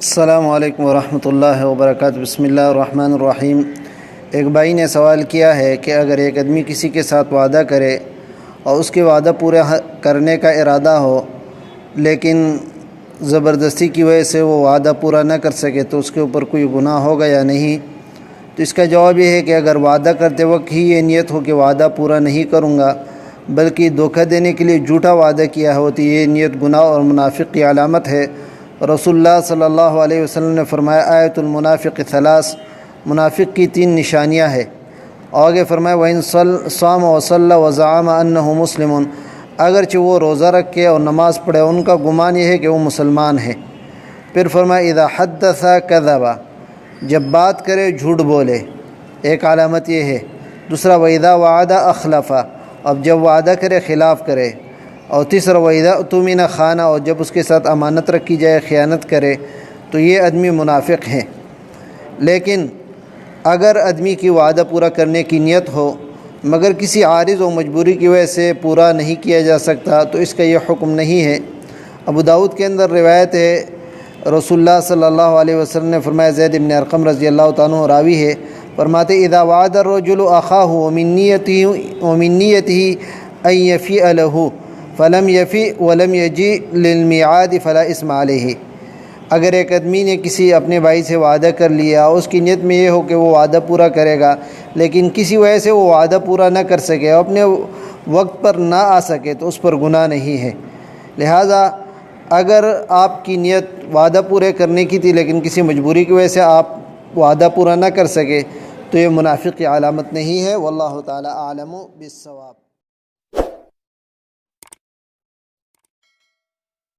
السلام علیکم ورحمۃ اللہ وبرکاتہ۔ بسم اللہ الرحمن الرحیم۔ ایک بھائی نے سوال کیا ہے کہ اگر ایک آدمی کسی کے ساتھ وعدہ کرے اور اس کے وعدہ پورا کرنے کا ارادہ ہو لیکن زبردستی کی وجہ سے وہ وعدہ پورا نہ کر سکے تو اس کے اوپر کوئی گناہ ہوگا یا نہیں؟ تو اس کا جواب یہ ہے کہ اگر وعدہ کرتے وقت ہی یہ نیت ہو کہ وعدہ پورا نہیں کروں گا بلکہ دھوکہ دینے کے لیے جھوٹا وعدہ کیا ہو تو یہ نیت گناہ اور منافق کی علامت ہے۔ رسول اللہ صلی اللہ علیہ وسلم نے فرمایا آیت المنافق ثلاث، منافق کی 3 نشانیاں ہیں۔ آگے فرمایا وَإِن صَامَ وَصَلَّى وَزَعَمَ أَنَّهُ مُسْلِمٌ، اگرچہ وہ روزہ رکھے اور نماز پڑھے ان کا گمان یہ ہے کہ وہ مسلمان ہے۔ پھر فرمایا اذا حدث کذب، جب بات کرے جھوٹ بولے، ایک علامت یہ ہے۔ دوسرا وَإِذَا وَعَدَ أَخْلَفَ، اب جب وعدہ کرے خلاف کرے۔ اور تیسرا وَإِذَا اؤْتُمِنَ خَانَ، اور جب اس کے ساتھ امانت رکھی جائے خیانت کرے تو یہ آدمی منافق ہے۔ لیکن اگر آدمی کی وعدہ پورا کرنے کی نیت ہو مگر کسی عارض و مجبوری کی وجہ سے پورا نہیں کیا جا سکتا تو اس کا یہ حکم نہیں ہے۔ ابو داؤد کے اندر روایت ہے، رسول اللہ صلی اللہ علیہ وسلم نے فرمایا، زید بن ارقم رضی اللہ تعالیٰ عنہ راوی ہے، فرماتے اذا وعد الرجل اخاه ومن نیته ان یفیء له فلم یفی ولم یجی للمیعاد فلا اسم علیہ، اگر ایک آدمی نے کسی اپنے بھائی سے وعدہ کر لیا، اس کی نیت میں یہ ہو کہ وہ وعدہ پورا کرے گا لیکن کسی وجہ سے وہ وعدہ پورا نہ کر سکے اور اپنے وقت پر نہ آ سکے تو اس پر گناہ نہیں ہے۔ لہٰذا اگر آپ کی نیت وعدہ پورے کرنے کی تھی لیکن کسی مجبوری کی وجہ سے آپ وعدہ پورا نہ کر سکے تو یہ منافق کی علامت نہیں ہے۔ واللہ تعالی اعلم بالصواب۔